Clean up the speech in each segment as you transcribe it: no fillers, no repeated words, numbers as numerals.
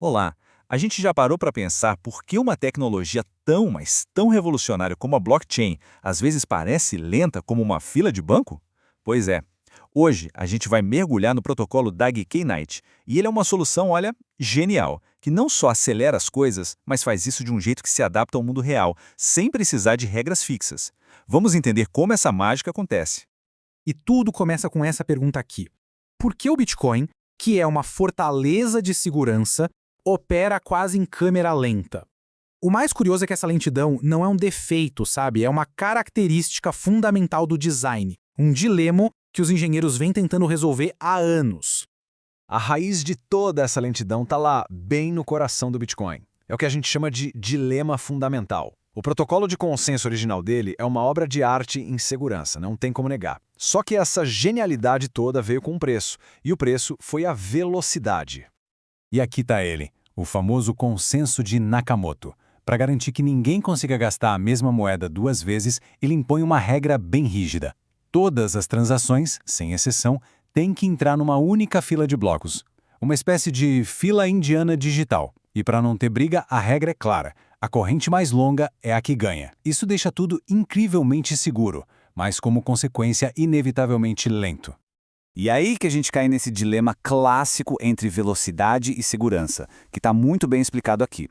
Olá, a gente já parou para pensar por que uma tecnologia tão, mas tão revolucionária como a blockchain às vezes parece lenta como uma fila de banco? Pois é, hoje a gente vai mergulhar no protocolo DAG-Knight e ele é uma solução, olha, genial, que não só acelera as coisas, mas faz isso de um jeito que se adapta ao mundo real, sem precisar de regras fixas. Vamos entender como essa mágica acontece. E tudo começa com essa pergunta aqui. Por que o Bitcoin, que é uma fortaleza de segurança, opera quase em câmera lenta? O mais curioso é que essa lentidão não é um defeito, sabe? É uma característica fundamental do design, um dilema que os engenheiros vêm tentando resolver há anos. A raiz de toda essa lentidão está lá, bem no coração do Bitcoin. É o que a gente chama de dilema fundamental. O protocolo de consenso original dele é uma obra de arte em segurança, não tem como negar. Só que essa genialidade toda veio com um preço, e o preço foi a velocidade. E aqui está ele, o famoso consenso de Nakamoto. Para garantir que ninguém consiga gastar a mesma moeda duas vezes, ele impõe uma regra bem rígida. Todas as transações, sem exceção, têm que entrar numa única fila de blocos. Uma espécie de fila indiana digital. E para não ter briga, a regra é clara. A corrente mais longa é a que ganha. Isso deixa tudo incrivelmente seguro, mas como consequência inevitavelmente lento. E aí que a gente cai nesse dilema clássico entre velocidade e segurança, que está muito bem explicado aqui.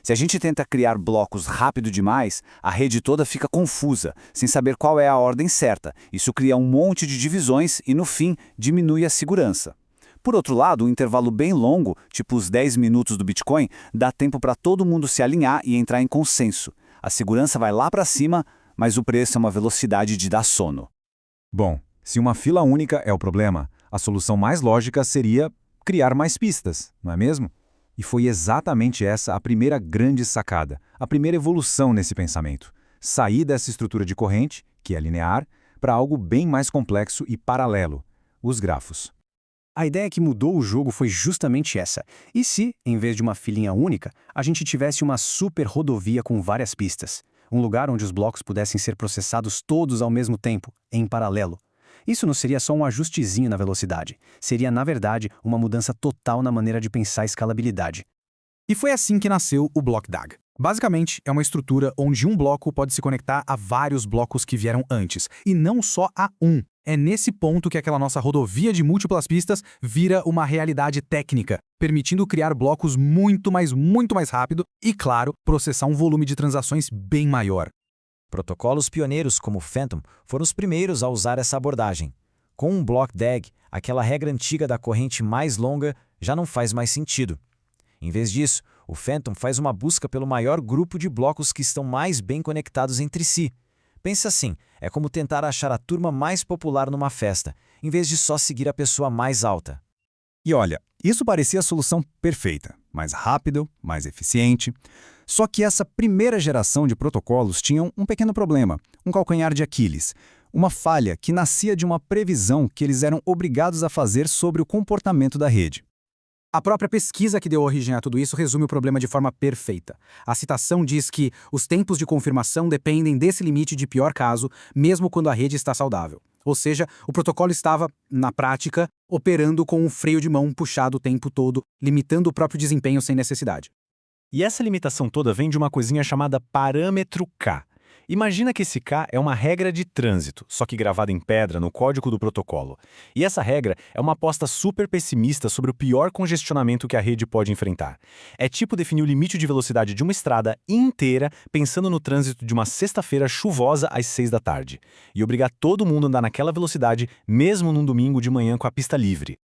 Se a gente tenta criar blocos rápido demais, a rede toda fica confusa, sem saber qual é a ordem certa. Isso cria um monte de divisões e, no fim, diminui a segurança. Por outro lado, um intervalo bem longo, tipo os 10 minutos do Bitcoin, dá tempo para todo mundo se alinhar e entrar em consenso. A segurança vai lá para cima, mas o preço é uma velocidade de dar sono. Bom, se uma fila única é o problema, a solução mais lógica seria criar mais pistas, não é mesmo? E foi exatamente essa a primeira grande sacada, a primeira evolução nesse pensamento. Sair dessa estrutura de corrente, que é linear, para algo bem mais complexo e paralelo, os grafos. A ideia que mudou o jogo foi justamente essa. E se, em vez de uma filinha única, a gente tivesse uma super rodovia com várias pistas? Um lugar onde os blocos pudessem ser processados todos ao mesmo tempo, em paralelo. Isso não seria só um ajustezinho na velocidade. Seria, na verdade, uma mudança total na maneira de pensar escalabilidade. E foi assim que nasceu o Block DAG. Basicamente, é uma estrutura onde um bloco pode se conectar a vários blocos que vieram antes, e não só a um. É nesse ponto que aquela nossa rodovia de múltiplas pistas vira uma realidade técnica, permitindo criar blocos muito mais rápido e, claro, processar um volume de transações bem maior. Protocolos pioneiros como o Phantom foram os primeiros a usar essa abordagem. Com um Block DAG, aquela regra antiga da corrente mais longa já não faz mais sentido. Em vez disso, o Phantom faz uma busca pelo maior grupo de blocos que estão mais bem conectados entre si. Pense assim, é como tentar achar a turma mais popular numa festa, em vez de só seguir a pessoa mais alta. E olha, isso parecia a solução perfeita, mais rápido, mais eficiente. Só que essa primeira geração de protocolos tinha um pequeno problema, um calcanhar de Aquiles, uma falha que nascia de uma previsão que eles eram obrigados a fazer sobre o comportamento da rede. A própria pesquisa que deu origem a tudo isso resume o problema de forma perfeita. A citação diz que os tempos de confirmação dependem desse limite de pior caso, mesmo quando a rede está saudável. Ou seja, o protocolo estava, na prática, operando com um freio de mão puxado o tempo todo, limitando o próprio desempenho sem necessidade. E essa limitação toda vem de uma coisinha chamada parâmetro K. Imagina que esse K é uma regra de trânsito, só que gravada em pedra no código do protocolo. E essa regra é uma aposta super pessimista sobre o pior congestionamento que a rede pode enfrentar. É tipo definir o limite de velocidade de uma estrada inteira pensando no trânsito de uma sexta-feira chuvosa às 6 da tarde. E obrigar todo mundo a andar naquela velocidade, mesmo num domingo de manhã com a pista livre.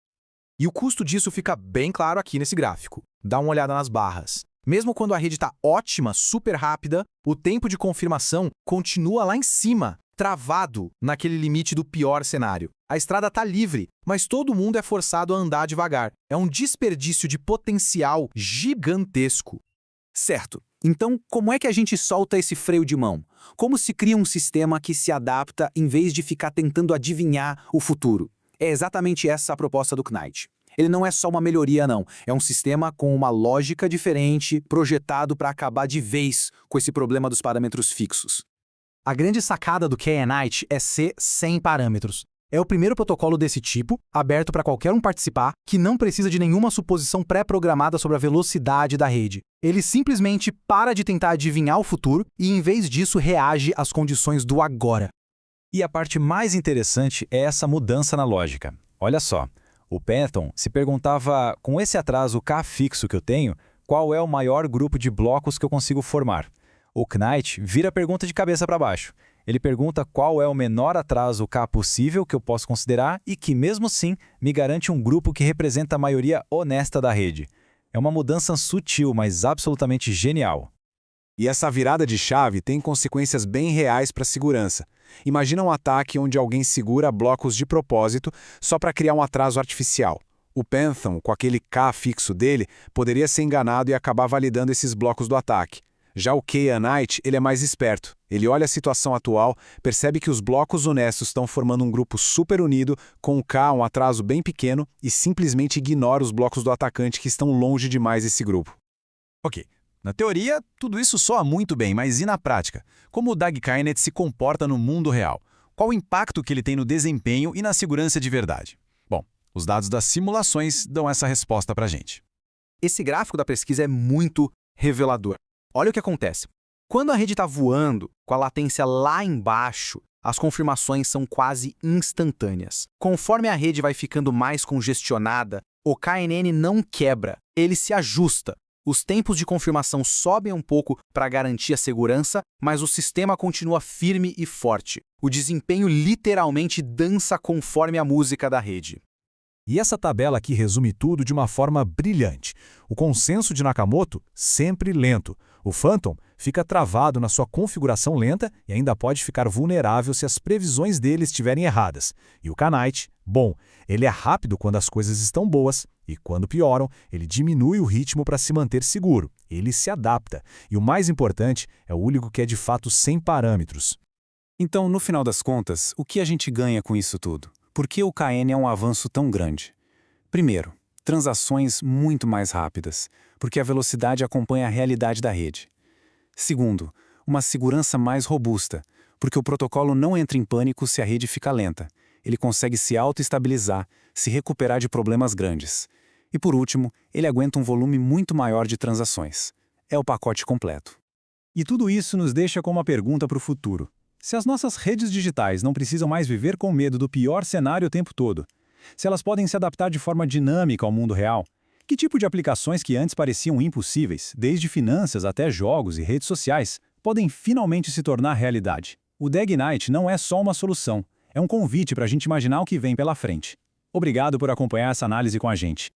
E o custo disso fica bem claro aqui nesse gráfico. Dá uma olhada nas barras. Mesmo quando a rede está ótima, super rápida, o tempo de confirmação continua lá em cima, travado naquele limite do pior cenário. A estrada está livre, mas todo mundo é forçado a andar devagar. É um desperdício de potencial gigantesco. Certo. Então, como é que a gente solta esse freio de mão? Como se cria um sistema que se adapta em vez de ficar tentando adivinhar o futuro? É exatamente essa a proposta do Knight. Ele não é só uma melhoria, não. É um sistema com uma lógica diferente, projetado para acabar de vez com esse problema dos parâmetros fixos. A grande sacada do Knight é ser sem parâmetros. É o primeiro protocolo desse tipo, aberto para qualquer um participar, que não precisa de nenhuma suposição pré-programada sobre a velocidade da rede. Ele simplesmente para de tentar adivinhar o futuro e, em vez disso, reage às condições do agora. E a parte mais interessante é essa mudança na lógica. Olha só, o Phantom se perguntava, com esse atraso K fixo que eu tenho, qual é o maior grupo de blocos que eu consigo formar? O Knight vira a pergunta de cabeça para baixo. Ele pergunta qual é o menor atraso K possível que eu posso considerar e que, mesmo assim, me garante um grupo que representa a maioria honesta da rede. É uma mudança sutil, mas absolutamente genial. E essa virada de chave tem consequências bem reais para a segurança. Imagina um ataque onde alguém segura blocos de propósito só para criar um atraso artificial. O Phantom, com aquele K fixo dele, poderia ser enganado e acabar validando esses blocos do ataque. Já o Kea Knight, ele é mais esperto. Ele olha a situação atual, percebe que os blocos honestos estão formando um grupo super unido, com o K um atraso bem pequeno, e simplesmente ignora os blocos do atacante que estão longe demais desse grupo. Ok. Na teoria, tudo isso soa muito bem, mas e na prática? Como o DAG Kainet se comporta no mundo real? Qual o impacto que ele tem no desempenho e na segurança de verdade? Bom, os dados das simulações dão essa resposta pra gente. Esse gráfico da pesquisa é muito revelador. Olha o que acontece. Quando a rede está voando, com a latência lá embaixo, as confirmações são quase instantâneas. Conforme a rede vai ficando mais congestionada, o KNN não quebra, ele se ajusta. Os tempos de confirmação sobem um pouco para garantir a segurança, mas o sistema continua firme e forte. O desempenho literalmente dança conforme a música da rede. E essa tabela aqui resume tudo de uma forma brilhante. O consenso de Nakamoto, sempre lento. O Phantom fica travado na sua configuração lenta e ainda pode ficar vulnerável se as previsões dele estiverem erradas. E o Knight, bom, ele é rápido quando as coisas estão boas e quando pioram, ele diminui o ritmo para se manter seguro. Ele se adapta. E o mais importante é o único que é de fato sem parâmetros. Então, no final das contas, o que a gente ganha com isso tudo? Por que o KN é um avanço tão grande? Primeiro, transações muito mais rápidas, porque a velocidade acompanha a realidade da rede. Segundo, uma segurança mais robusta, porque o protocolo não entra em pânico se a rede fica lenta. Ele consegue se autoestabilizar, se recuperar de problemas grandes. E por último, ele aguenta um volume muito maior de transações. É o pacote completo. E tudo isso nos deixa com uma pergunta para o futuro. Se as nossas redes digitais não precisam mais viver com medo do pior cenário o tempo todo, se elas podem se adaptar de forma dinâmica ao mundo real, que tipo de aplicações que antes pareciam impossíveis, desde finanças até jogos e redes sociais, podem finalmente se tornar realidade? O DAG Knight não é só uma solução, é um convite para a gente imaginar o que vem pela frente. Obrigado por acompanhar essa análise com a gente.